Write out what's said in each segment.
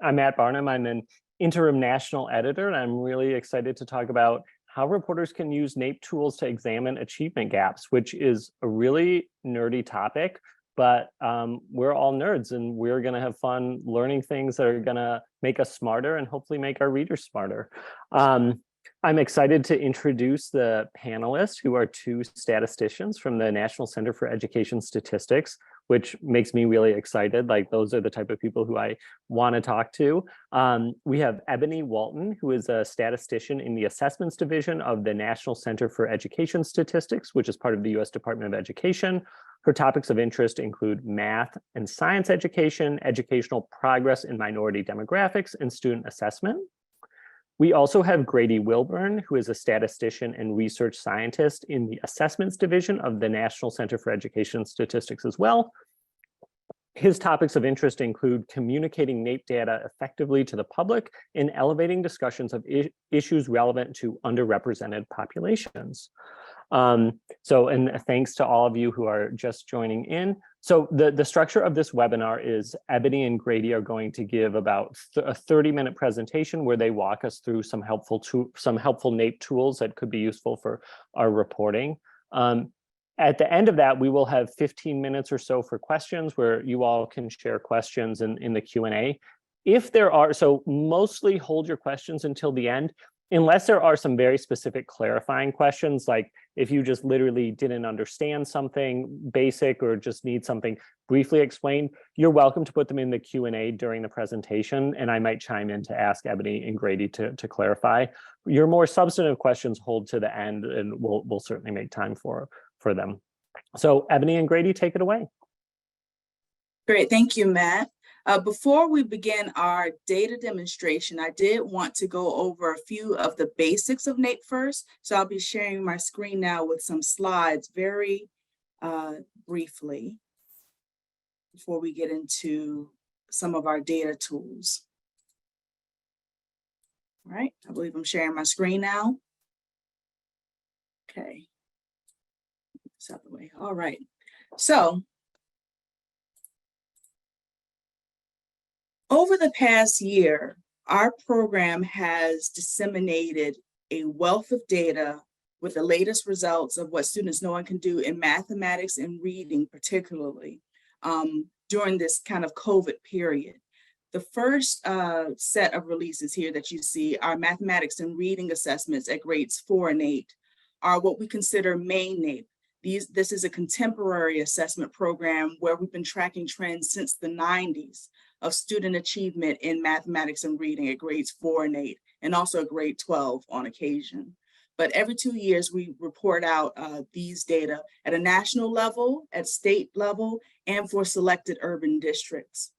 I'm Matt Barnum. I'm an interim national editor, and I'm really excited to talk about how reporters can use NAEP tools to examine achievement gaps, which is a really nerdy topic, but we're all nerds and we're gonna have fun learning things that are gonna make us smarter and hopefully make our readers smarter. I'm excited to introduce the panelists, who are two statisticians from the National Center for Education Statistics, which makes me really excited. Like, those are the type of people who I want to talk to. We have Ebony Walton, who is a statistician in the Assessments Division of the National Center for Education Statistics, which is part of the U.S. Department of Education. Her topics of interest include math and science education, educational progress in minority demographics, and student assessment. We also have Grady Wilburn, who is a statistician and research scientist in the Assessments Division of the National Center for Education Statistics as well. His topics of interest include communicating NAEP data effectively to the public and elevating discussions of issues relevant to underrepresented populations. And thanks to all of you who are just joining in. So the structure of this webinar is Ebony and Grady are going to give about a 30-minute presentation where they walk us through some helpful NAEP tools that could be useful for our reporting. At the end of that, we will have 15 minutes or so for questions where you all can share questions in the Q&A. If there are, so mostly hold your questions until the end, unless there are some very specific clarifying questions, like if you just literally didn't understand something basic or just need something briefly explained, you're welcome to put them in the Q&A during the presentation, and I might chime in to ask Ebony and Grady to clarify. Your more substantive questions hold to the end, and we'll certainly make time for them. So Ebony and Grady, take it away. Great, thank you, Matt. Before we begin our data demonstration, I did want to go over a few of the basics of NAEP first. So I'll be sharing my screen now with some slides very briefly before we get into some of our data tools. All right, I believe I'm sharing my screen now. Okay, it's out the way. All right, so over the past year, our program has disseminated a wealth of data with the latest results of what students know and can do in mathematics and reading, particularly during this kind of COVID period. The first set of releases here that you see, our mathematics and reading assessments at grades 4 and 8, are what we consider main NAEP. This is a contemporary assessment program where we've been tracking trends since the 90s of student achievement in mathematics and reading at grades 4 and 8, and also grade 12 on occasion. But every 2 years, we report out these data at a national level, at state level, and for selected urban districts.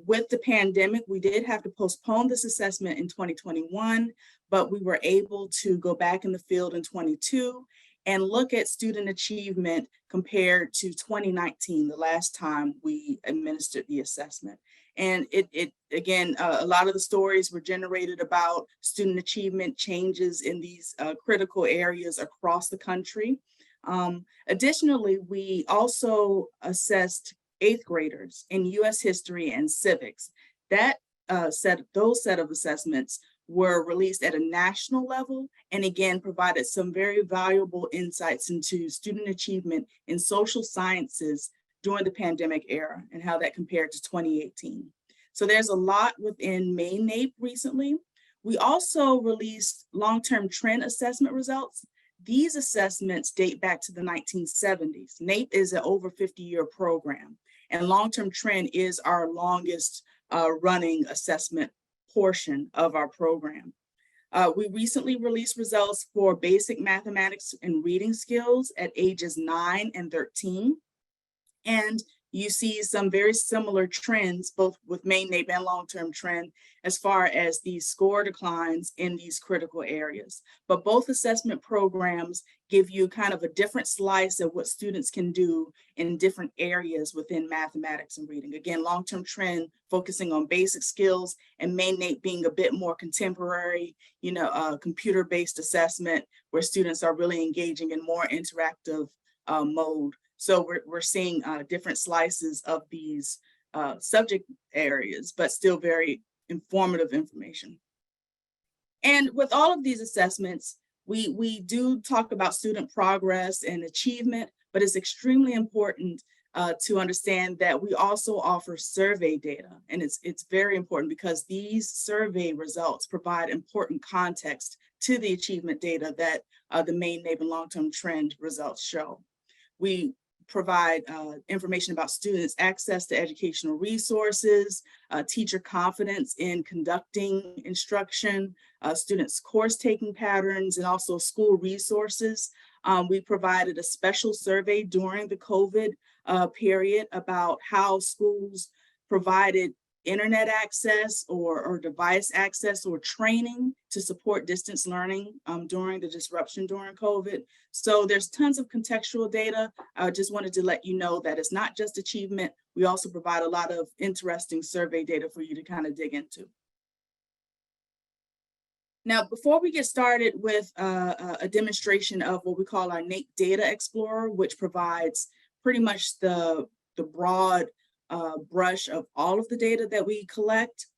With the pandemic, we did have to postpone this assessment in 2021, but we were able to go back in the field in 22 and look at student achievement compared to 2019, the last time we administered the assessment. And again, a lot of the stories were generated about student achievement changes in these critical areas across the country. Additionally, we also assessed 8th graders in US history and civics. Those set of assessments were released at a national level, and again provided some very valuable insights into student achievement in social sciences during the pandemic era and how that compared to 2018. So there's a lot within main NAEP recently. We also released long-term trend assessment results. These assessments date back to the 1970s. NAEP is an over 50-year program, and long-term trend is our longest running assessment portion of our program. We recently released results for basic mathematics and reading skills at ages 9 and 13. And you see some very similar trends, both with main NAEP and long-term trend, as far as these score declines in these critical areas. But both assessment programs give you kind of a different slice of what students can do in different areas within mathematics and reading. Again, long-term trend focusing on basic skills, and main NAEP being a bit more contemporary, computer-based assessment where students are really engaging in more interactive mode. So we're seeing different slices of these subject areas, but still very informative information. And with all of these assessments, we do talk about student progress and achievement, but it's extremely important to understand that we also offer survey data. And it's very important because these survey results provide important context to the achievement data that the main NAEP and long-term trend results show. We provide information about students' access to educational resources, teacher confidence in conducting instruction, students' course taking patterns, and also school resources. We provided a special survey during the COVID period about how schools provided internet access or device access or training to support distance learning during the disruption during COVID. So there's tons of contextual data. I just wanted to let you know that it's not just achievement. We also provide a lot of interesting survey data for you to kind of dig into. Now, before we get started with a demonstration of what we call our NAEP Data Explorer, which provides pretty much the broad brush of all of the data that we collect,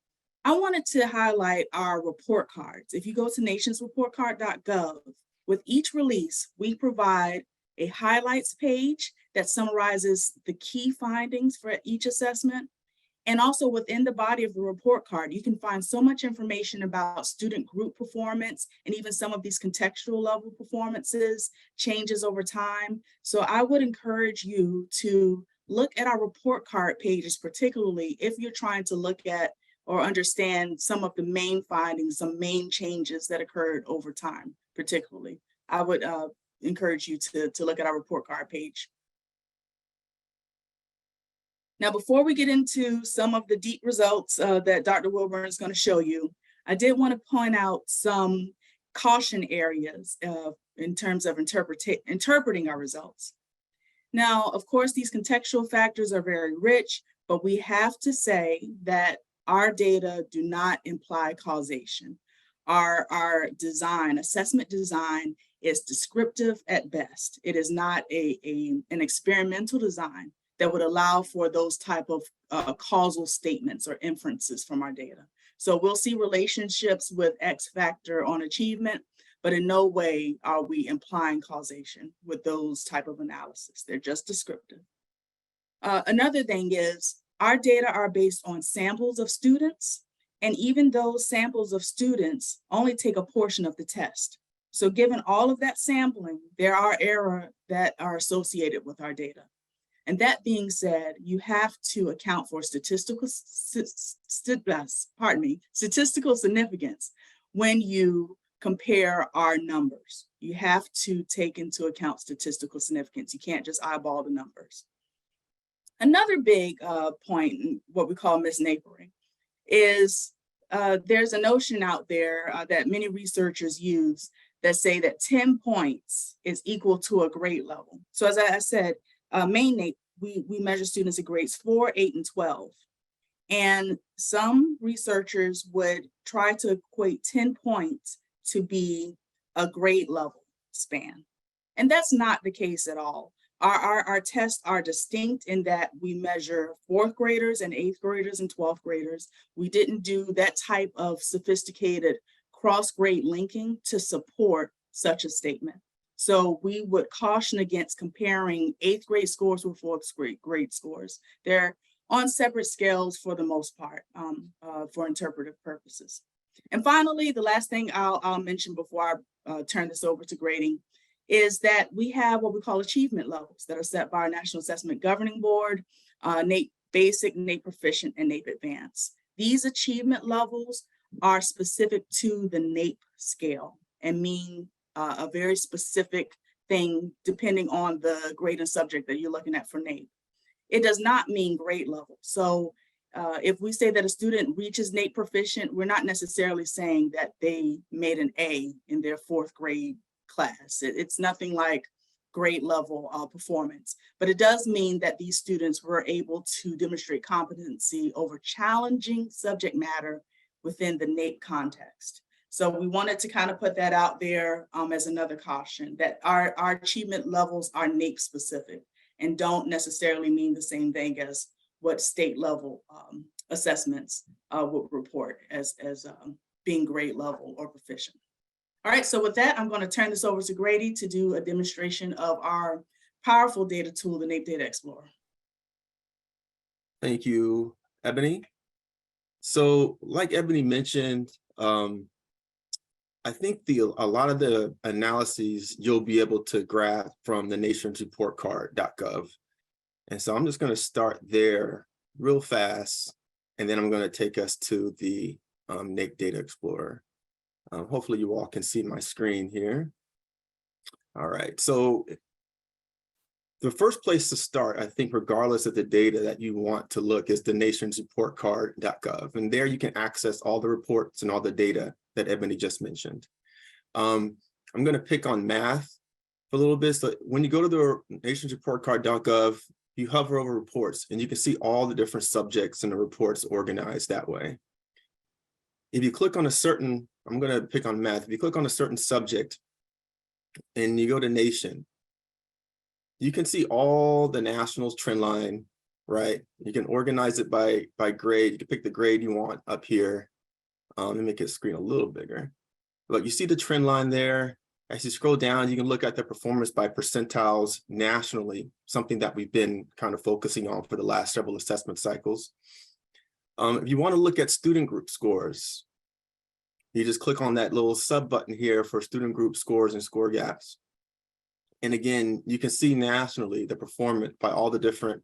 I wanted to highlight our report cards. If you go to nationsreportcard.gov, with each release, we provide a highlights page that summarizes the key findings for each assessment. And also within the body of the report card, you can find so much information about student group performance and even some of these contextual level performances, changes over time. So I would encourage you to look at our report card pages, particularly if you're trying to look at or understand some of the main findings, some main changes that occurred over time, particularly. I would encourage you to look at our report card page. Now, before we get into some of the deep results that Dr. Wilburn is going to show you, I did want to point out some caution areas in terms of interpreting our results. Now, of course, these contextual factors are very rich, but we have to say that our data do not imply causation. Our design, assessment design, is descriptive at best. It is not an experimental design that would allow for those type of causal statements or inferences from our data. So we'll see relationships with X factor on achievement, but in no way are we implying causation with those type of analysis. They're just descriptive. Another thing is our data are based on samples of students, and even those samples of students only take a portion of the test. So given all of that sampling, there are errors that are associated with our data. And that being said, you have to account for statistical significance when you compare our numbers. You have to take into account statistical significance. You can't just eyeball the numbers. Another big point, what we call misnapering, is there's a notion out there that many researchers use that say that 10 points is equal to a grade level. So as I said, main NAEP, we measure students at grades 4, 8, and 12. And some researchers would try to equate 10 points to be a grade level span. And that's not the case at all. Our tests are distinct in that we measure 4th graders and 8th graders and 12th graders. We didn't do that type of sophisticated cross-grade linking to support such a statement. So we would caution against comparing 8th grade scores with 4th grade scores. They're on separate scales for the most part for interpretive purposes. And finally, the last thing I'll mention before I turn this over to grading is that we have what we call achievement levels that are set by our National Assessment Governing Board, NAEP Basic, NAEP Proficient, and NAEP Advanced. These achievement levels are specific to the NAEP scale and mean a very specific thing depending on the grade and subject that you're looking at for NAEP. It does not mean grade level. So if we say that a student reaches NAEP Proficient, we're not necessarily saying that they made an A in their 4th grade class. It's nothing like grade level performance, but it does mean that these students were able to demonstrate competency over challenging subject matter within the NAEP context. So we wanted to kind of put that out there as another caution that our achievement levels are NAEP specific and don't necessarily mean the same thing as what state level assessments would report as being grade level or proficient. All right, so with that, I'm going to turn this over to Grady to do a demonstration of our powerful data tool, the NAEP Data Explorer. Thank you, Ebony. So like Ebony mentioned, I think a lot of the analyses you'll be able to grab from the nationsreportcard.gov. And so I'm just going to start there real fast, and then I'm going to take us to the NAEP Data Explorer. Hopefully you all can see my screen here. All right, so the first place to start, I think, regardless of the data that you want to look, is the nationsreportcard.gov. And there you can access all the reports and all the data that Ebony just mentioned. I'm going to pick on math for a little bit. So when you go to the nationsreportcard.gov, you hover over reports and you can see all the different subjects in the reports organized that way. If you click on a certain, I'm going to pick on math. If you click on a certain subject and you go to nation, you can see all the nationals trend line, right? You can organize it by grade. You can pick the grade you want up here. Let me make the screen a little bigger. But you see the trend line there. As you scroll down, you can look at the performance by percentiles nationally, something that we've been kind of focusing on for the last several assessment cycles. If you want to look at student group scores, you just click on that little sub button here for student group scores and score gaps. And again, you can see nationally the performance by all the different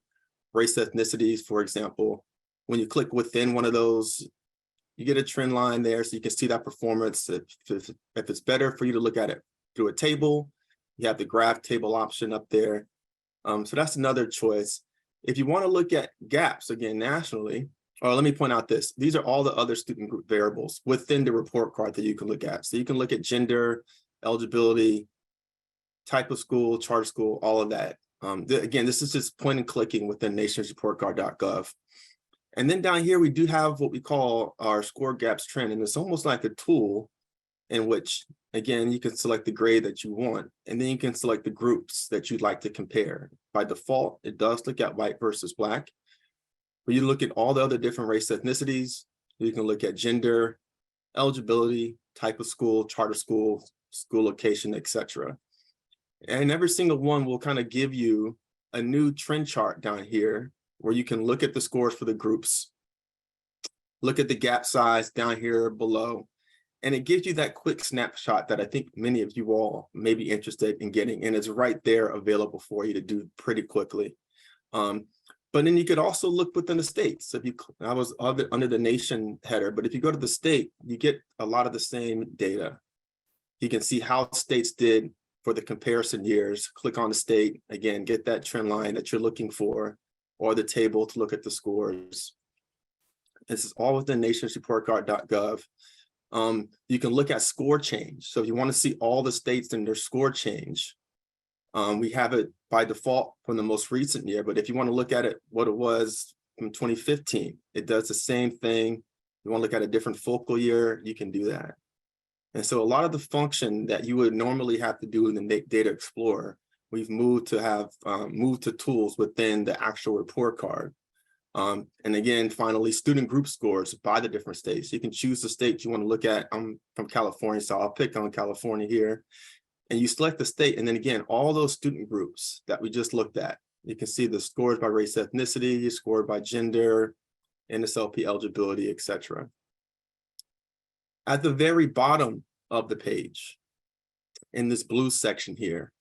race ethnicities. For example, when you click within one of those, you get a trend line there, so you can see that performance. If it's better for you to look at it through a table, you have the graph table option up there. So that's another choice. If you want to look at gaps, again, nationally, or let me point out this, these are all the other student group variables within the report card that you can look at. So you can look at gender, eligibility, type of school, charter school, all of that. Again, this is just point and clicking within nationsreportcard.gov. And then down here, we do have what we call our score gaps trend. And it's almost like a tool in which, again, you can select the grade that you want, and then you can select the groups that you'd like to compare. By default, it does look at white versus black, but you look at all the other different race ethnicities. You can look at gender, eligibility, type of school, charter school, school location, etc. And every single one will kind of give you a new trend chart down here where you can look at the scores for the groups, look at the gap size down here below, and it gives you that quick snapshot that I think many of you all may be interested in getting, and it's right there available for you to do pretty quickly. But then you could also look within the states. So if you, I was under the nation header, but if you go to the state, you get a lot of the same data. You can see how states did for the comparison years. Click on the state, again, get that trend line that you're looking for, or the table to look at the scores. This is all within nationsreportcard.gov. You can look at score change. So if you want to see all the states and their score change, we have it by default from the most recent year. But if you want to look at it, what it was from 2015, it does the same thing. You want to look at a different focal year, you can do that. And so a lot of the function that you would normally have to do in the NAEP Data Explorer, we've moved to have moved to tools within the actual report card. And again, finally, student group scores by the different states. You can choose the state you want to look at. I'm from California, so I'll pick on California here. And you select the state, and then again, all those student groups that we just looked at, you can see the scores by race, ethnicity, scored by gender, NSLP eligibility, etc. At the very bottom of the page, in this blue section here,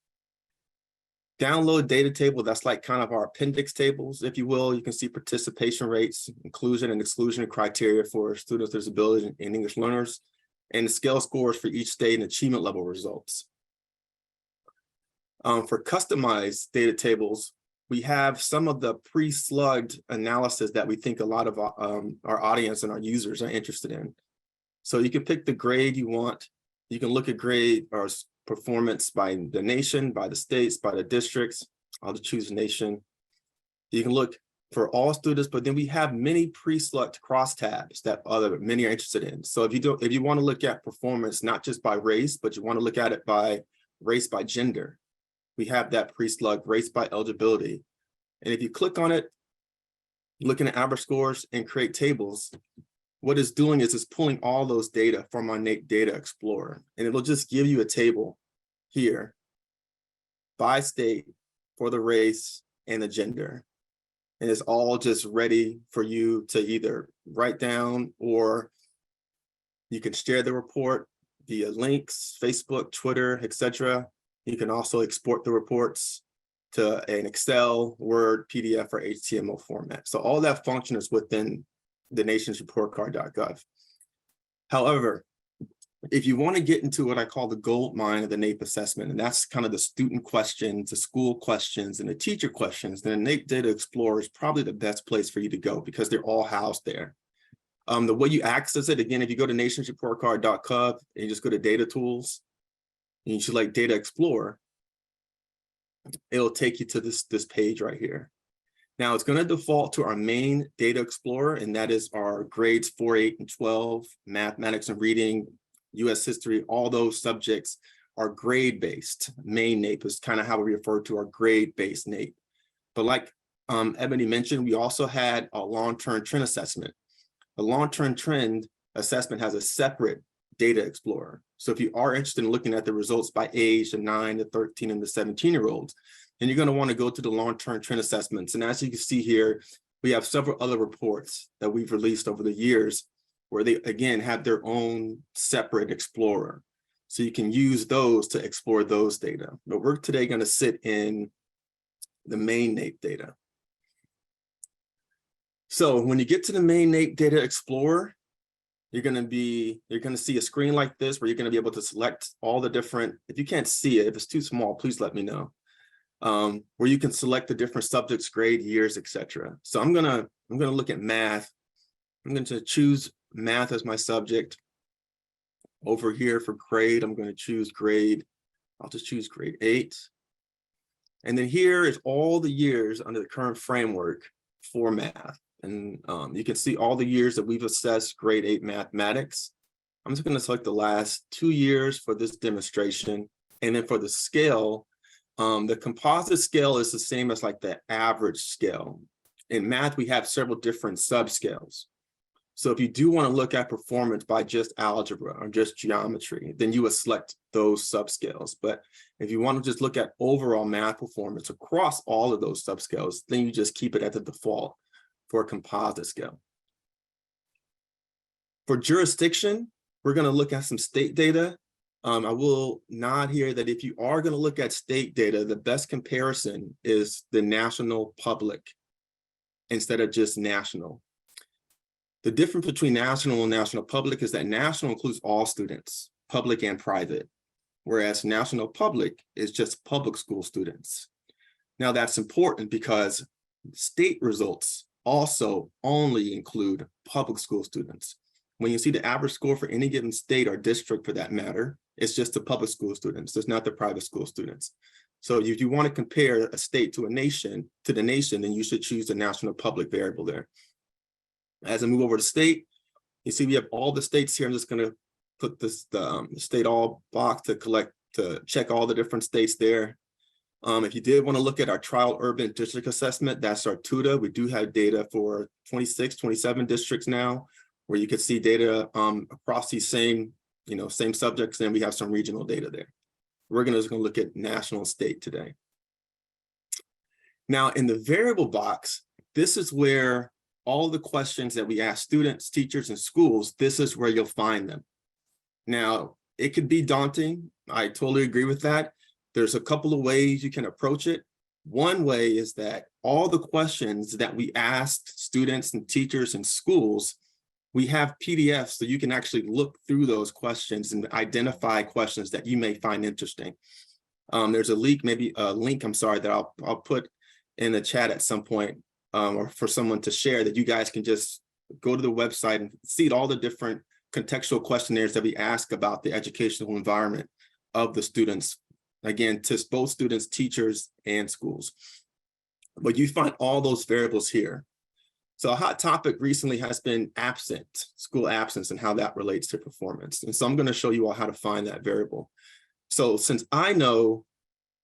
download data table. That's like kind of our appendix tables, if you will. You can see participation rates, inclusion and exclusion criteria for students with disabilities and English learners, and the scale scores for each state and achievement level results. For customized data tables, we have some of the pre-slugged analysis that we think a lot of our audience and our users are interested in. So you can pick the grade you want. You can look at grade or performance by the nation, by the states, by the districts. I'll just choose nation. You can look for all students, but then we have many pre-select crosstabs that many are interested in. So if you want to look at performance, not just by race, but you want to look at it by race by gender, we have that pre-slug race by eligibility. And if you click on it, looking at average scores and create tables, what it's doing is it's pulling all those data from our NAEP Data Explorer, and it'll just give you a table here by state for the race and the gender. And it's all just ready for you to either write down, or you can share the report via links, Facebook, Twitter, etc. You can also export the reports to an Excel, Word, PDF, or HTML format. So all that function is within the nation's report card.gov. However, if you want to get into what I call the gold mine of the NAEP assessment, and that's kind of the student questions, the school questions, and the teacher questions, then NAEP Data Explorer is probably the best place for you to go because they're all housed there. The way you access it, again, if you go to nationsreportcard.gov and you just go to data tools, and you select Data Explorer, it'll take you to this page right here. Now it's going to default to our main Data Explorer, and that is our grades 4, 8, and 12, mathematics and reading, US history, all those subjects are grade-based. Main NAEP is kind of how we refer to our grade-based NAEP. But like Ebony mentioned, we also had a long-term trend assessment. The long-term trend assessment has a separate Data Explorer. So if you are interested in looking at the results by age, the 9, the 13, and the 17-year-olds, then you're going to want to go to the long-term trend assessments. And as you can see here, we have several other reports that we've released over the years where they, again, have their own separate explorer. So you can use those to explore those data. But we're today going to sit in the main NAEP data. So when you get to the main NAEP Data Explorer, you're going to see a screen like this where you're going to be able to select all the different, if you can't see it, if it's too small, please let me know, where you can select the different subjects, grade, years, etc. So I'm gonna look at math. I'm going to choose math as my subject. Over here for grade, I'm going to choose grade. I'll just choose grade 8. And then here is all the years under the current framework for math. And you can see all the years that we've assessed grade 8 mathematics. I'm just going to select the last 2 years for this demonstration. And then for the scale, the composite scale is the same as like the average scale. In math, we have several different subscales. So if you do want to look at performance by just algebra or just geometry, then you would select those subscales. But if you want to just look at overall math performance across all of those subscales, then you just keep it at the default for a composite scale. For jurisdiction, we're going to look at some state data. I will nod here that if you are going to look at state data, the best comparison is the national public instead of just national. The difference between national and national public is that national includes all students, public and private, whereas national public is just public school students. Now that's important because state results also only include public school students. When you see the average score for any given state or district for that matter, it's just the public school students, it's not the private school students. So if you want to compare a state to the nation, then you should choose the national public variable there. As I move over to state, you see we have all the states here. I'm just going to put this the state all box to check all the different states there. If you did want to look at our trial urban district assessment, that's our TUDA. We do have data for 26, 27 districts now, where you could see data across these same subjects, and we have some regional data there. We're just going to look at national and state today. Now, in the variable box, this is where all the questions that we ask students, teachers, and schools, this is where you'll find them. Now, it could be daunting. I totally agree with that. There's a couple of ways you can approach it. One way is that all the questions that we ask students and teachers and schools, we have PDFs so you can actually look through those questions and identify questions that you may find interesting. There's a link, that I'll put in the chat at some point, or for someone to share, that you guys can just go to the website and see all the different contextual questionnaires that we ask about the educational environment of the students. Again, to both students, teachers, and schools. But you find all those variables here. So a hot topic recently has been school absence, and how that relates to performance. And so I'm going to show you all how to find that variable. So since I know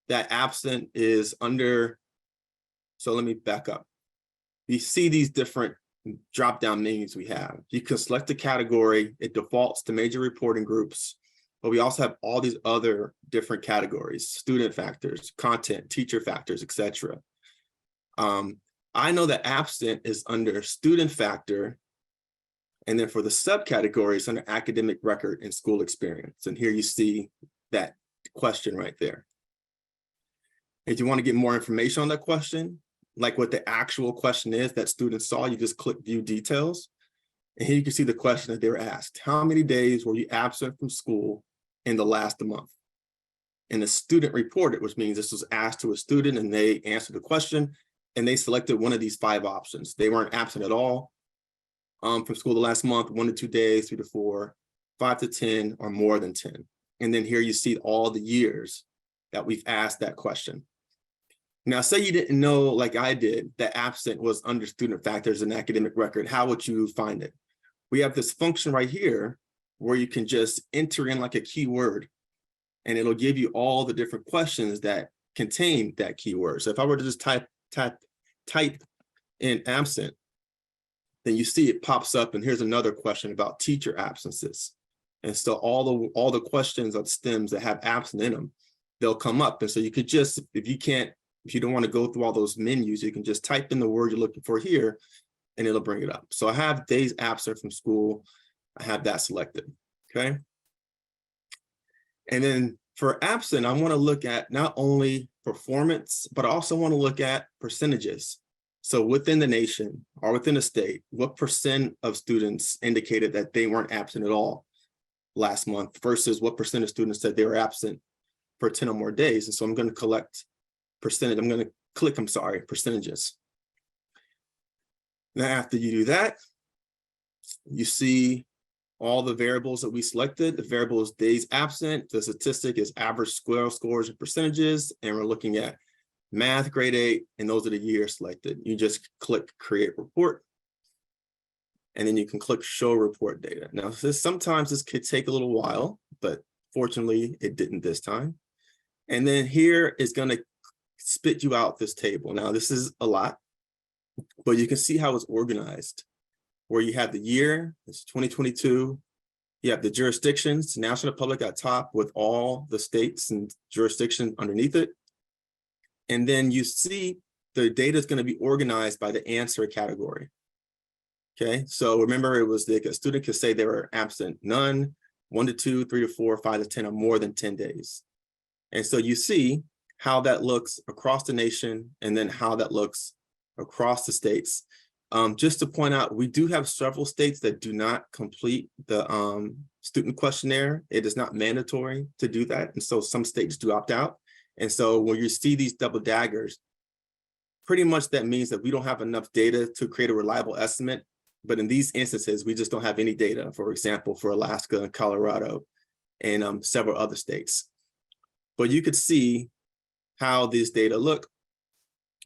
that absent is under, so let me back up. you see these different drop-down menus we have. You can select a category, it defaults to major reporting groups, but we also have all these other different categories: student factors, content, teacher factors, etc. I know that absent is under student factor, and then for the subcategories under academic record and school experience. And here you see that question right there. If you want to get more information on that question, like what the actual question is that students saw, you just click view details. And here you can see the question that they were asked: how many days were you absent from school in the last month? And the student reported, which means this was asked to a student and they answered the question and they selected one of these 5 options. They weren't absent at all from school the last month, 1 to 2 days, 3 to 4, 5 to 10, or more than 10. And then here you see all the years that we've asked that question. Now, say you didn't know, like I did, that absent was under student factors and academic record. How would you find it? We have this function right here where you can just enter in like a keyword, and it'll give you all the different questions that contain that keyword. So if I were to just type in absent, then you see it pops up, and here's another question about teacher absences. And so all the questions of stems that have absent in them, they'll come up. And so you could just, if you don't want to go through all those menus, you can just type in the word you're looking for here, and it'll bring it up. So I have days absent from school. I have that selected, okay? And then for absent, I want to look at not only performance, but I also want to look at percentages. So within the nation or within the state, what % of students indicated that they weren't absent at all last month versus what % of students said they were absent for 10 or more days. And so I'm going to collect percentage. I'm going to click, percentages. Now, after you do that, you see all the variables that we selected. The variable is days absent. The statistic is average scores and percentages. And we're looking at math, grade 8, and those are the years selected. You just click create report. And then you can click show report data. Now, sometimes this could take a little while, but fortunately it didn't this time. And then here is going to spit you out this table. Now, this is a lot, but you can see how it's organized, where you have the year, it's 2022. You have the jurisdictions, national public at top with all the states and jurisdictions underneath it. And then you see the data is going to be organized by the answer category. Okay, so remember, it was like a student could say they were absent none, 1 to 2, 3 to 4, 5 to 10, or more than 10 days. And so you see how that looks across the nation and then how that looks across the states. Just to point out, we do have several states that do not complete the student questionnaire. It is not mandatory to do that. And so some states do opt out. And so when you see these double daggers, pretty much that means that we don't have enough data to create a reliable estimate. But in these instances, we just don't have any data, for example, for Alaska and Colorado and several other states. But you could see how these data look.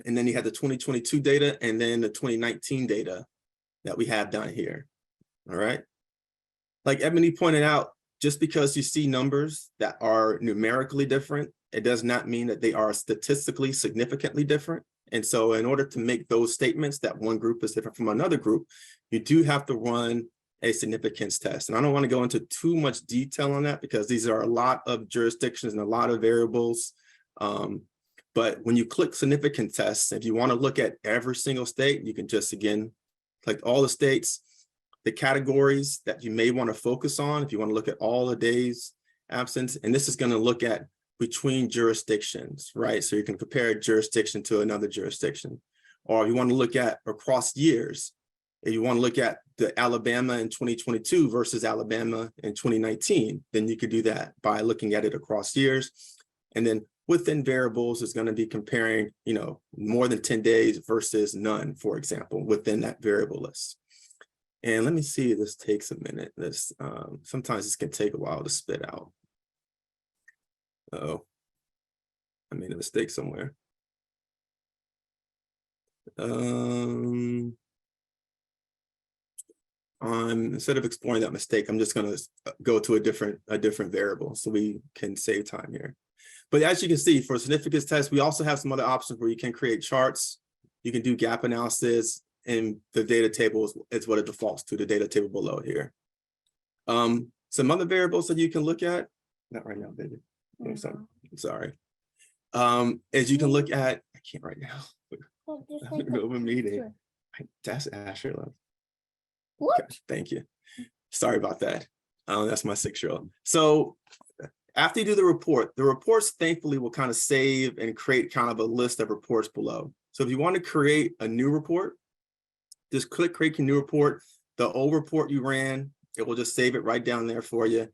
And then you have the 2022 data and then the 2019 data that we have down here. All right. Like Ebony pointed out, just because you see numbers that are numerically different, it does not mean that they are statistically significantly different. And so in order to make those statements that one group is different from another group, you do have to run a significance test. And I don't want to go into too much detail on that because these are a lot of jurisdictions and a lot of variables. But when you click significance tests, if you want to look at every single state, you can just, again, click all the states, the categories that you may want to focus on. If you want to look at all the days absence, and this is going to look at between jurisdictions, right? So you can compare a jurisdiction to another jurisdiction. Or if you want to look at across years, if you want to look at the Alabama in 2022 versus Alabama in 2019, then you could do that by looking at it across years. And then within variables is going to be comparing, more than 10 days versus none, for example, within that variable list. And let me see if this takes a minute. This sometimes this can take a while to spit out. Uh-oh, I made a mistake somewhere. Instead of exploring that mistake, I'm just going to go to a different variable so we can save time here. But as you can see, for significance tests, we also have some other options where you can create charts. You can do gap analysis, and the data table is what it defaults to, the data table below here. Some other variables that you can look at, not right now, baby. I'm sorry. As you can look at, I can't right now. I'm in the middle of a meeting. That's Asher. What? Gosh, thank you. Sorry about that. That's my 6-year-old. So after you do the reports thankfully will kind of save and create kind of a list of reports below. So if you want to create a new report, just click create a new report. The old report you ran, it will just save it right down there for you.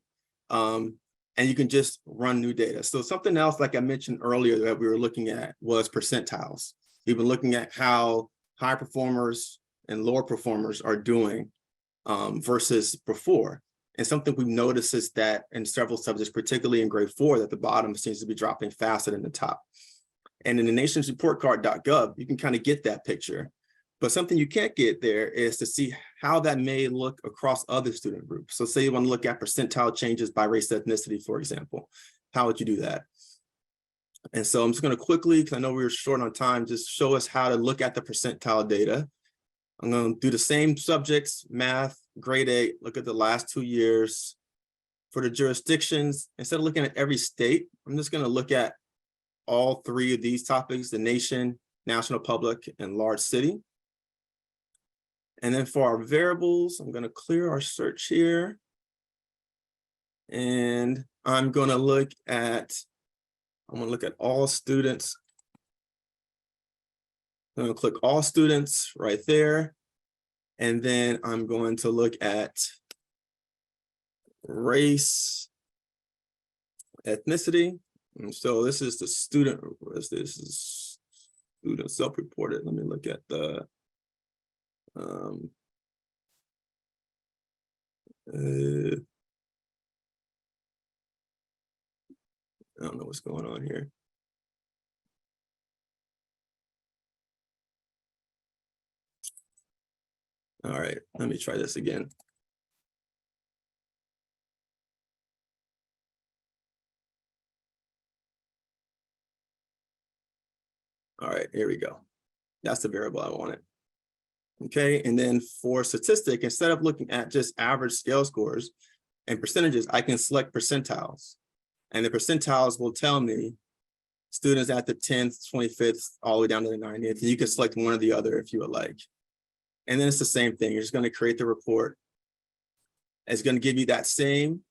And you can just run new data. So something else, like I mentioned earlier, that we were looking at was percentiles. We've been looking at how high performers and lower performers are doing versus before. And something we've noticed is that in several subjects, particularly in grade 4, that the bottom seems to be dropping faster than the top. And in the nationsreportcard.gov, you can kind of get that picture. But something you can't get there is to see how that may look across other student groups. So say you want to look at percentile changes by race ethnicity, for example. How would you do that? And so I'm just going to quickly, because I know we were short on time, just show us how to look at the percentile data. I'm going to do the same subjects, math, grade 8, look at the last 2 years. For the jurisdictions, instead of looking at every state, I'm just going to look at all 3 of these topics: the nation, national public, and large city. And then for our variables, I'm going to clear our search here. And I'm going to look at all students. I'm going to click all students right there. And then I'm going to look at race, ethnicity. And so this is the student, this is student self-reported. Let me look at the, I don't know what's going on here. All right, let me try this again. All right, here we go. That's the variable I wanted. Okay, and then for statistic, instead of looking at just average scale scores and percentages, I can select percentiles. And the percentiles will tell me students at the 10th, 25th, all the way down to the 90th. And you can select one or the other if you would like. And then it's the same thing. You're just going to create the report. It's going to give you that same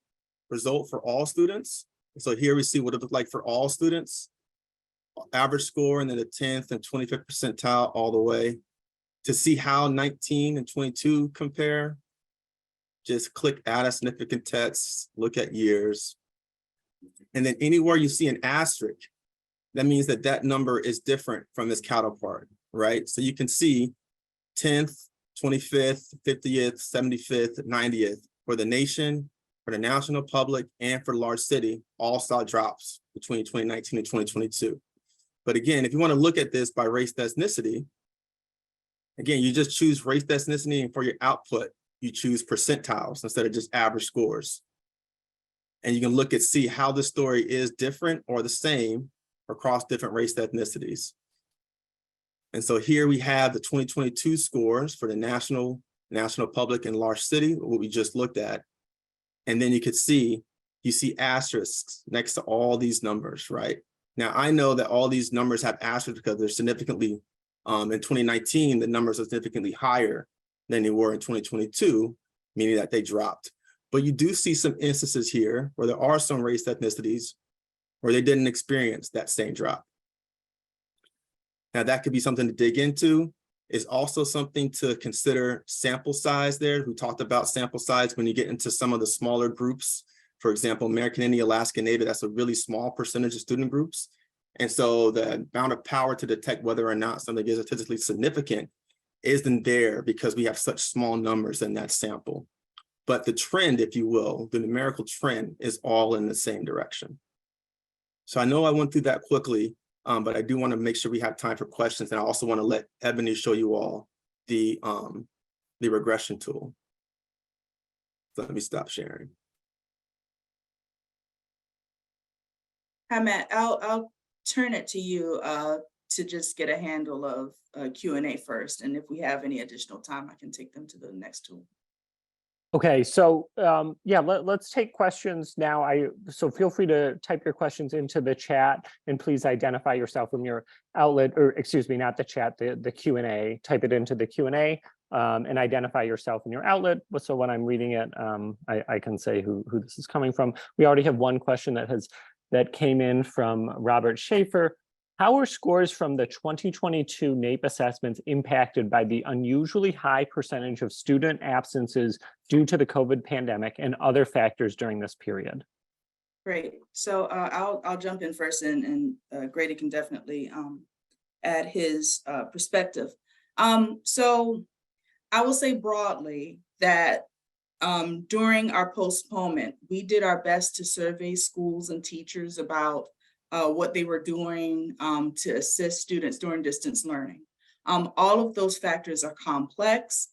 result for all students. So here we see what it looked like for all students. Average score, and then the 10th and 25th percentile all the way. To see how 19 and 22 compare, just click add a significant text, look at years. And then anywhere you see an asterisk, that means that that number is different from its counterpart, right? So you can see 10th, 25th, 50th, 75th, 90th for the nation, for the national public, and for large city, all saw drops between 2019 and 2022. But again, if you want to look at this by race ethnicity, again, you just choose race ethnicity, and for your output, you choose percentiles instead of just average scores. And you can look at see how the story is different or the same across different race ethnicities. And so here we have the 2022 scores for the national public, and large city, what we just looked at. And then you see asterisks next to all these numbers, right? Now, I know that all these numbers have asterisks because they're significantly, in 2019, the numbers are significantly higher than they were in 2022, meaning that they dropped. But you do see some instances here where there are some race ethnicities where they didn't experience that same drop. Now, that could be something to dig into. It's also something to consider sample size there. We talked about sample size when you get into some of the smaller groups. For example, American Indian, Alaska Native, that's a really small percentage of student groups. And so the amount of power to detect whether or not something is statistically significant isn't there because we have such small numbers in that sample. But the trend, if you will, the numerical trend is all in the same direction. So I know I went through that quickly, but I do want to make sure we have time for questions. And I also want to let Ebony show you all the regression tool. So let me stop sharing. Hi, Matt. I'll turn it to you to just get a handle of Q&A first. And if we have any additional time, I can take them to the next tool. Okay, so yeah, let's take questions now. So feel free to type your questions into the chat, and please identify yourself from your outlet, or excuse me, not the chat, the Q&A. Type it into the Q&A and identify yourself and your outlet. So when I'm reading it, I can say who this is coming from. We already have one question that came in from Robert Schaefer. How were scores from the 2022 NAEP assessments impacted by the unusually high percentage of student absences due to the COVID pandemic and other factors during this period? Great. So I'll jump in first, and Grady can definitely add his perspective. So I will say broadly that during our postponement, we did our best to survey schools and teachers about what they were doing to assist students during distance learning. All of those factors are complex.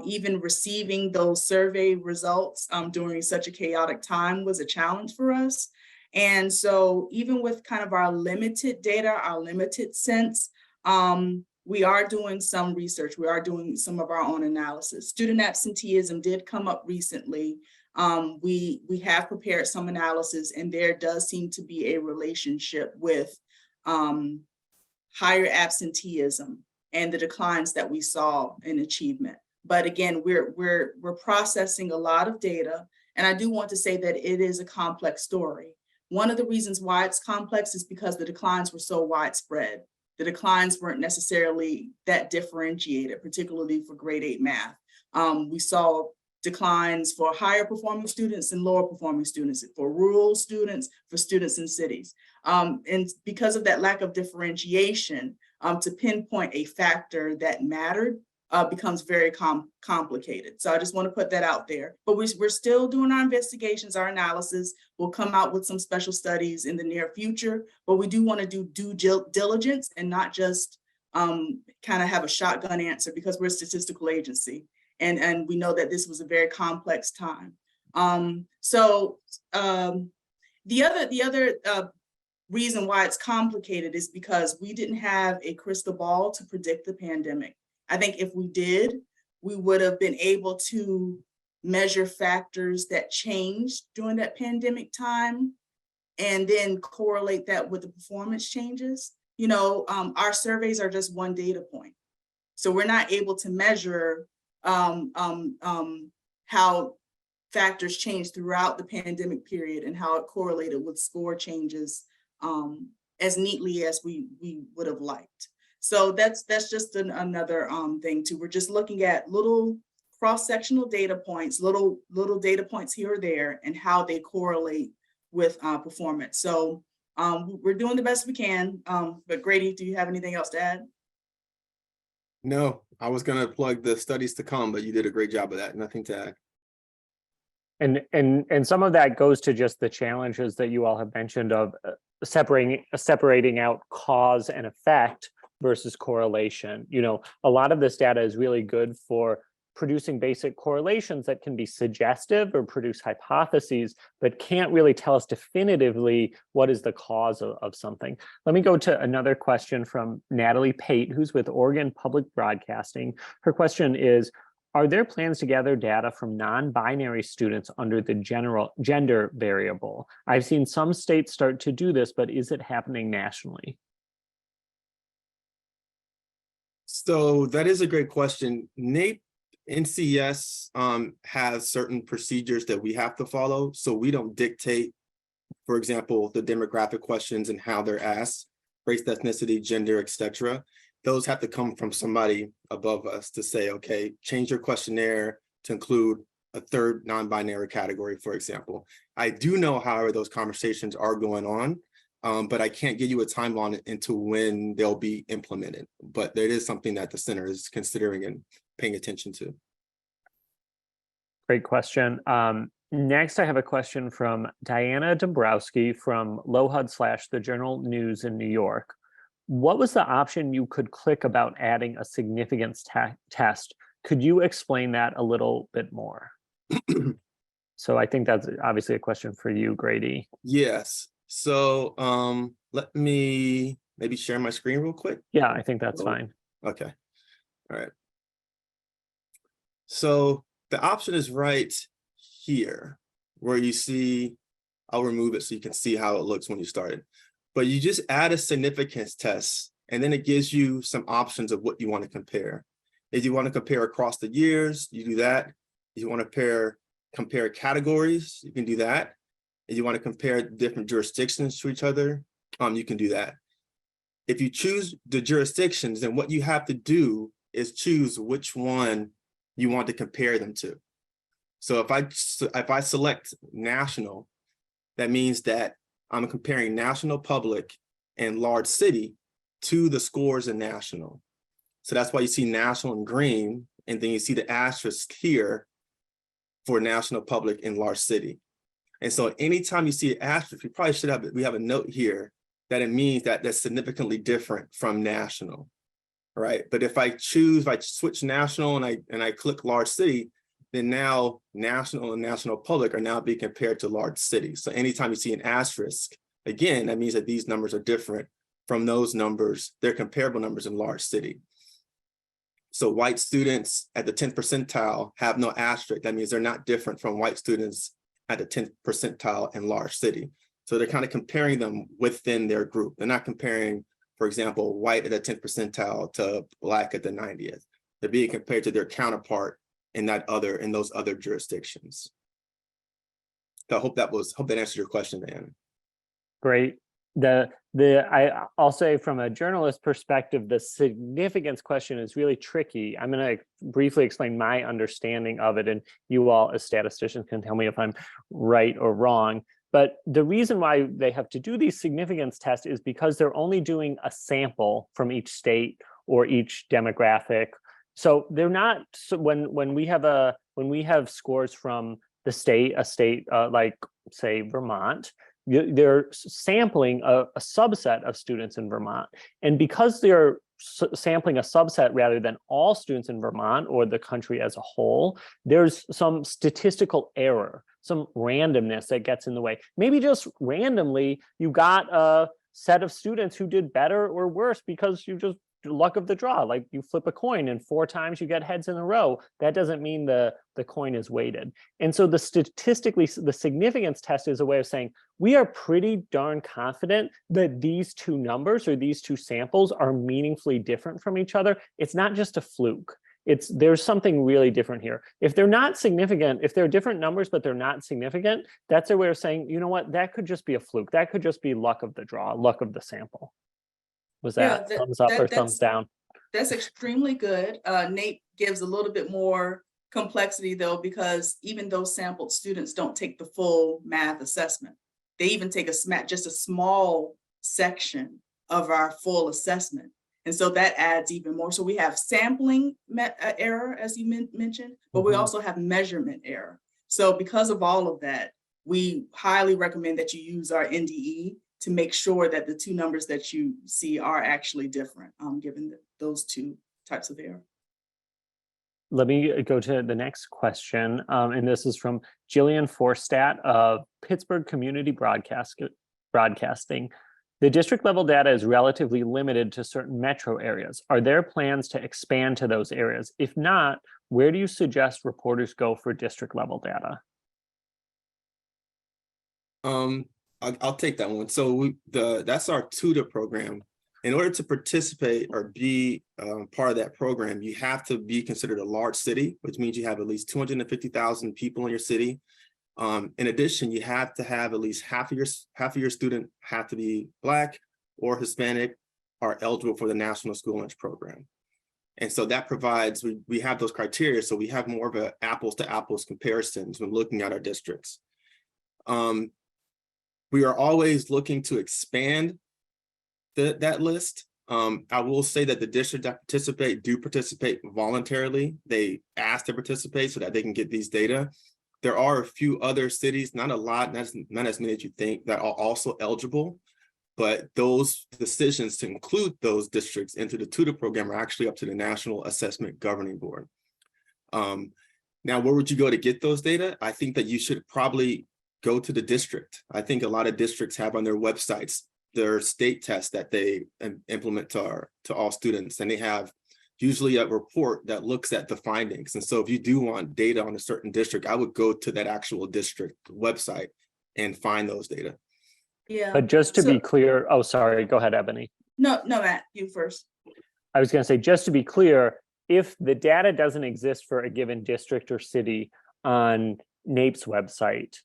Even receiving those survey results during such a chaotic time was a challenge for us. And so even with kind of our limited data, our limited sense, we are doing some research. We are doing some of our own analysis. Student absenteeism did come up recently. We have prepared some analysis, and there does seem to be a relationship with higher absenteeism and the declines that we saw in achievement. But again, we're processing a lot of data, and I do want to say that it is a complex story. One of the reasons why it's complex is because the declines were so widespread. The declines weren't necessarily that differentiated, particularly for grade 8 math. We saw declines for higher performing students and lower performing students, for rural students, for students in cities. And because of that lack of differentiation, to pinpoint a factor that mattered becomes very complicated. So I just want to put that out there. But we're still doing our investigations, our analysis. We'll come out with some special studies in the near future, but we do want to do due diligence and not just kind of have a shotgun answer, because we're a statistical agency. And we know that this was a very complex time. The other reason why it's complicated is because we didn't have a crystal ball to predict the pandemic. I think if we did, we would have been able to measure factors that changed during that pandemic time and then correlate that with the performance changes. You know, our surveys are just one data point. So we're not able to measure how factors changed throughout the pandemic period and how it correlated with score changes as neatly as we would have liked. So that's just another thing too. We're just looking at little cross-sectional data points, little data points here or there, and how they correlate with performance. So we're doing the best we can. But Grady, do you have anything else to add? No, I was going to plug the studies to come, but you did a great job of that. Nothing to add. And some of that goes to just the challenges that you all have mentioned of separating out cause and effect versus correlation. You know, a lot of this data is really good for producing basic correlations that can be suggestive or produce hypotheses, but can't really tell us definitively what is the cause of something. Let me go to another question from Natalie Pate, who's with Oregon Public Broadcasting. Her question is, are there plans to gather data from non-binary students under the general gender variable? I've seen some states start to do this, but is it happening nationally? So that is a great question. NAEP NCS has certain procedures that we have to follow. So we don't dictate, for example, the demographic questions and how they're asked, race, ethnicity, gender, etc. Those have to come from somebody above us to say, okay, change your questionnaire to include a third non-binary category, for example. I do know, however, those conversations are going on, but I can't give you a timeline into when they'll be implemented. But there is something that the center is considering and paying attention to. Great question. Next, I have a question from Diana Dombrowski from LOHUD / the Journal News in New York. What was the option you could click about adding a significance test? Could you explain that a little bit more? So I think that's obviously a question for you, Grady. Yes. So let me maybe share my screen real quick? Yeah, I think that's Oh, fine. Okay, all right. So the option is right here where you see, I'll remove it so you can see how it looks when you start it. But you just add a significance test, and then it gives you some options of what you want to compare. If you want to compare across the years, you do that. If you want to compare categories, you can do that. If you want to compare different jurisdictions to each other, you can do that. If you choose the jurisdictions, then what you have to do is choose which one you want to compare them to. So if I select national, that means that I'm comparing national public and large city to the scores in national. So that's why you see national in green, and then you see the asterisk here for national public and large city. And so anytime you see an asterisk, we have a note here that it means that that's significantly different from national, right? But if I switch national and I click large city, then now national and national public are now being compared to large cities. So anytime you see an asterisk, again, that means that these numbers are different from those numbers, they're comparable numbers in large city. So white students at the 10th percentile have no asterisk. That means they're not different from white students at the 10th percentile in large city. So they're kind of comparing them within their group. They're not comparing, for example, white at the 10th percentile to black at the 90th. They're being compared to their counterpart in those other jurisdictions. So I hope that answered your question, Anne. Great. I'll say from a journalist perspective, the significance question is really tricky. I'm going to briefly explain my understanding of it, and you all as statisticians can tell me if I'm right or wrong. But the reason why they have to do these significance tests is because they're only doing a sample from each state or each demographic. So they're not, so when we have scores from the state, a state like say Vermont, they're sampling a subset of students in Vermont. And because they're sampling a subset rather than all students in Vermont or the country as a whole, there's some statistical error, some randomness that gets in the way. Maybe just randomly, you got a set of students who did better or worse because you just luck of the draw, like you flip a coin and 4 times you get heads in a row. That doesn't mean the coin is weighted. And so the significance test is a way of saying we are pretty darn confident that these two numbers or these two samples are meaningfully different from each other. It's not just a fluke. There's something really different here. If they're not significant, if they're different numbers but they're not significant, that's a way of saying, you know what, that could just be a fluke. That could just be luck of the draw, luck of the sample. Was that thumbs up or thumbs down? That's extremely good. NAEP gives a little bit more complexity though, because even those sampled students don't take the full math assessment. They even take just a small section of our full assessment. And so that adds even more. So we have sampling error, as you mentioned, but we also have measurement error. So because of all of that, we highly recommend that you use our NDE to make sure that the two numbers that you see are actually different, given those two types of error. Let me go to the next question. And this is from Jillian Forstat of Pittsburgh Community Broadcasting. The district level data is relatively limited to certain metro areas. Are there plans to expand to those areas? If not, where do you suggest reporters go for district level data? I'll take that one. So that's our tutor program. In order to participate or be part of that program, you have to be considered a large city, which means you have at least 250,000 people in your city. In addition, you have to have at least half of your student have to be Black or Hispanic, are eligible for the National School Lunch Program. And so that provides, we have those criteria, so we have more of an apples to apples comparisons when looking at our districts. We are always looking to expand that list. I will say that the districts that participate voluntarily. They ask to participate so that they can get these data. There are a few other cities, not a lot, not as many as you think, that are also eligible, but those decisions to include those districts into the tutor program are actually up to the National Assessment Governing Board. Now, where would you go to get those data? I think that you should probably go to the district. I think a lot of districts have on their websites their state test that they implement to all students, and they have usually a report that looks at the findings. And so if you do want data on a certain district, I would go to that actual district website and find those data. Yeah. But just to be So- clear, oh, sorry, go ahead, Ebony. No, Matt, you first. I was going to say, just to be clear, if the data doesn't exist for a given district or city on NAEP's website,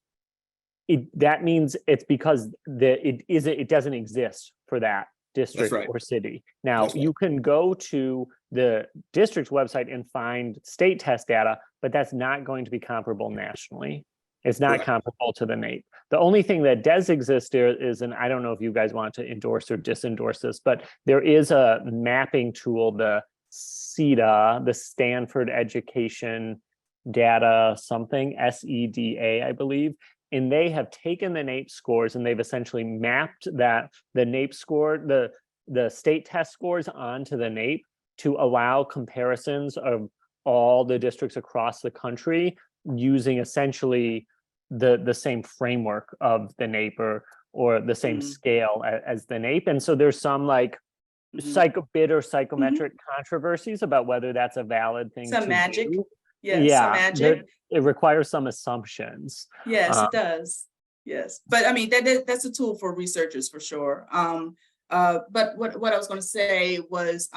that means it's because it doesn't exist for that district right. or city. Now, That's right. you can go to the district's website and find state test data, but that's not going to be comparable nationally. It's not Correct. comparable to the NAEP. The only thing that does exist there is, and I don't know if you guys want to endorse or disendorse this, but there is a mapping tool, the SEDA, the Stanford Education Data something, SEDA, I believe. And they have taken the NAEP scores and they've essentially mapped that the NAEP score, the state test scores onto the NAEP to allow comparisons of all the districts across the country using essentially the same framework of the NAEP or the same scale as the NAEP. And so there's some like psychometric controversies about whether that's a valid thing. Some to magic. do. Yes, some magic. It requires some assumptions. Yes, it does. Yes, but I mean that's a tool for researchers for sure. But what I was going to say was,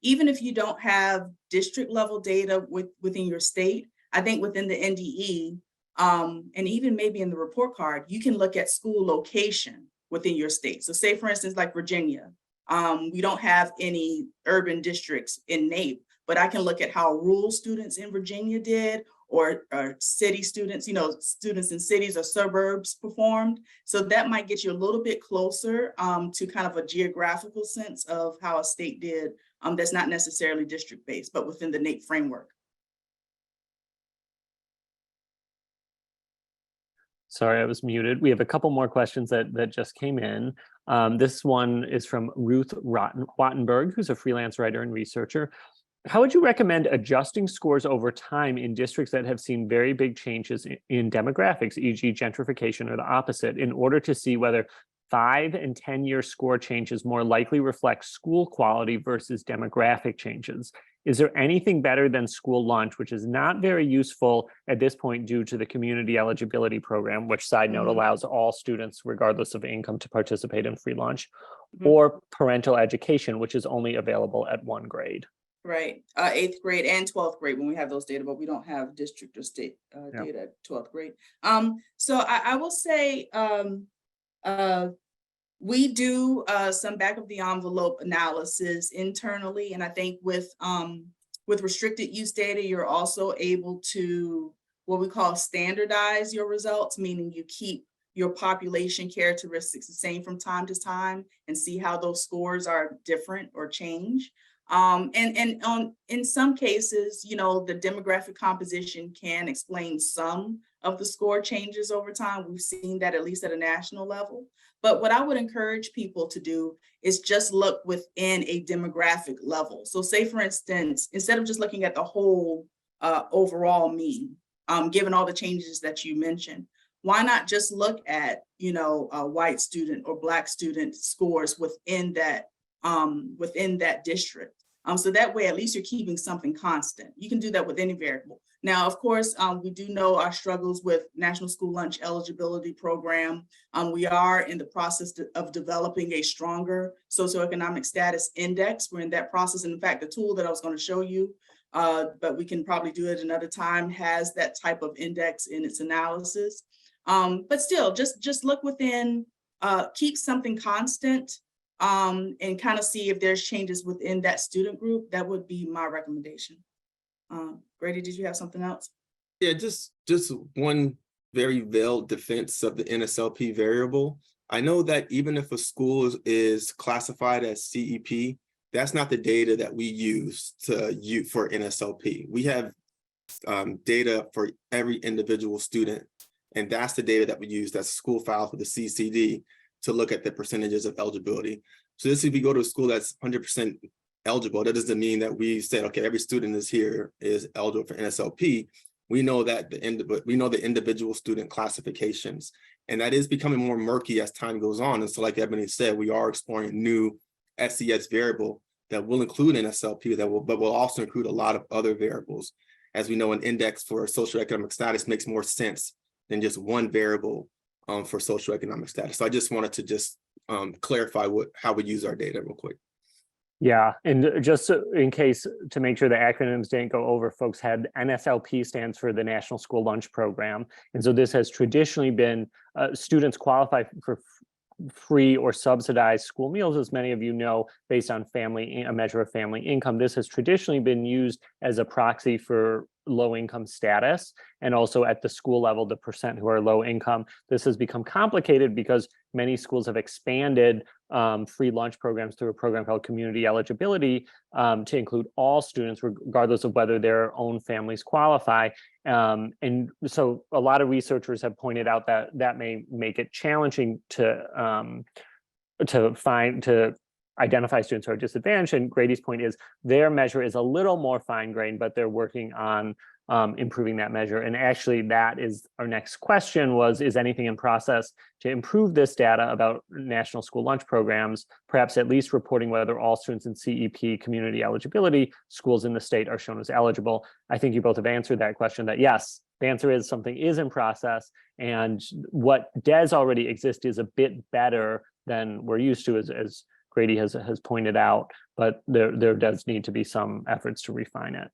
even if you don't have district level data within your state, I think within the NDE, and even maybe in the report card, you can look at school location within your state. So say, for instance, like Virginia, we don't have any urban districts in NAEP, but I can look at how rural students in Virginia did, or city students, students in cities or suburbs performed. So that might get you a little bit closer to kind of a geographical sense of how a state did. That's not necessarily district-based, but within the NAEP framework. Sorry, I was muted. We have a couple more questions that just came in. This one is from Ruth Wattenberg, who's a freelance writer and researcher. How would you recommend adjusting scores over time in districts that have seen very big changes in demographics, e.g. gentrification or the opposite, in order to see whether 5 and 10-year score changes more likely reflect school quality versus demographic changes? Is there anything better than school lunch, which is not very useful at this point due to the community eligibility program, which, side note, allows all students, regardless of income, to participate in free lunch, or parental education, which is only available at 1 grade? Right, 8th grade and 12th grade when we have those data, but we don't have district or state data at 12th grade. So I will say we do some back of the envelope analysis internally, and I think with restricted use data, you're also able to what we call standardize your results, meaning you keep your population characteristics the same from time to time and see how those scores are different or change. In some cases, the demographic composition can explain some of the score changes over time. We've seen that at least at a national level. But what I would encourage people to do is just look within a demographic level. So say, for instance, instead of just looking at the whole overall mean, given all the changes that you mentioned, why not just look at, a white student or Black student scores within that district? So that way, at least you're keeping something constant. You can do that with any variable. Now, of course, we do know our struggles with National School Lunch Eligibility Program. We are in the process of developing a stronger socioeconomic status index. We're in that process. And in fact, the tool that I was going to show you, but we can probably do it another time, has that type of index in its analysis. But still, just look within, keep something constant, and kind of see if there's changes within that student group. That would be my recommendation. Grady, did you have something else? Yeah, just one very veiled defense of the NSLP variable. I know that even if a school is classified as CEP, that's not the data that we use for NSLP. We have data for every individual student, and that's the data that we use. That's school files with the CCD to look at the percentages of eligibility. So this, if we go to a school that's 100% eligible, that doesn't mean that we said, okay, every student is eligible for NSLP. We know that the individual student classifications, And that is becoming more murky as time goes on. And so like Ebony said, we are exploring a new SES variable that will include an SLP but will also include a lot of other variables. As we know, an index for socioeconomic status makes more sense than just one variable for socioeconomic status. So I just wanted to just clarify how we use our data real quick. Yeah, and just in case, to make sure the acronyms didn't go over, folks had NSLP stands for the National School Lunch Program. And so this has traditionally been, students qualify for free or subsidized school meals, as many of you know, based on a measure of family income. This has traditionally been used as a proxy for low income status, and also at the school level, the percent who are low income. This has become complicated because many schools have expanded free lunch programs through a program called community eligibility to include all students, regardless of whether their own families qualify. And so a lot of researchers have pointed out that that may make it challenging to identify students who are disadvantaged. And Grady's point is their measure is a little more fine-grained, but they're working on improving that measure. And actually that is our next question was, is anything in process to improve this data about national school lunch programs, perhaps at least reporting whether all students in CEP community eligibility schools in the state are shown as eligible? I think you both have answered that question, that yes, the answer is something is in process, and what does already exist is a bit better than we're used to, as Grady has pointed out, but there does need to be some efforts to refine it.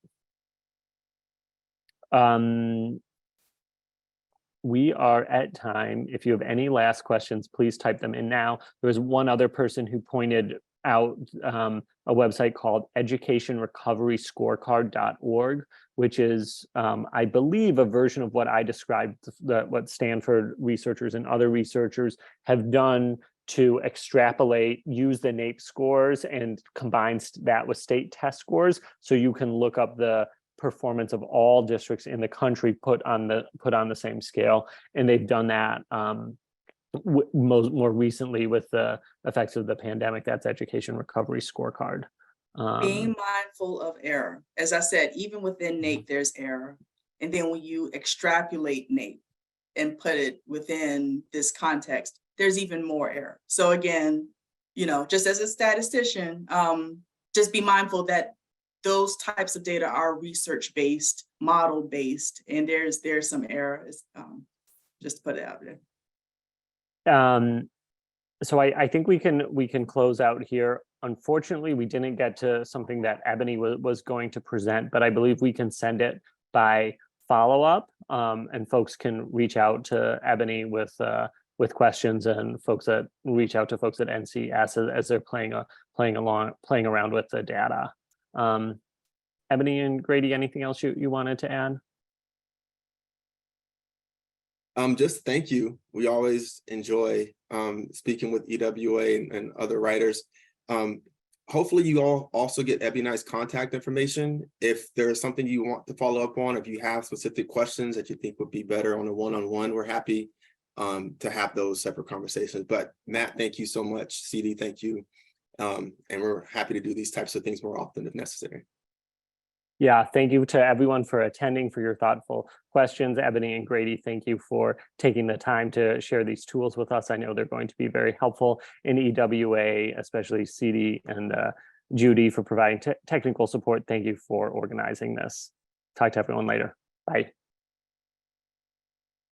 We are at time. If you have any last questions, please type them in now. There was one other person who pointed out a website called educationrecoveryscorecard.org, which is, I believe, a version of what I described, what Stanford researchers and other researchers have done to extrapolate, use the NAEP scores and combine that with state test scores, so you can look up the performance of all districts in the country put on the same scale. And they've done that more recently with the effects of the pandemic. That's Education Recovery Scorecard. Being mindful of error. As I said, even within NAEP, there's error. And then when you extrapolate NAEP and put it within this context, there's even more error. So again, just as a statistician, just be mindful that those types of data are research-based, model-based, and there's some errors, just to put it out there. So I think we can close out here. Unfortunately, we didn't get to something that Ebony was going to present, but I believe we can send it by follow-up, and folks can reach out to Ebony with questions, and folks that reach out to folks at NCS as they're playing around with the data. Ebony and Grady, anything else you wanted to add? Just thank you. We always enjoy speaking with EWA and other writers. Hopefully you all also get Ebony's contact information. If there's something you want to follow up on, if you have specific questions that you think would be better on a one-on-one, we're happy to have those separate conversations. But Matt, thank you so much. CD, thank you. And we're happy to do these types of things more often if necessary. Yeah, thank you to everyone for attending, for your thoughtful questions. Ebony and Grady, thank you for taking the time to share these tools with us. I know they're going to be very helpful in EWA, especially CD and Judy for providing technical support. Thank you for organizing this. Talk to everyone later. Bye.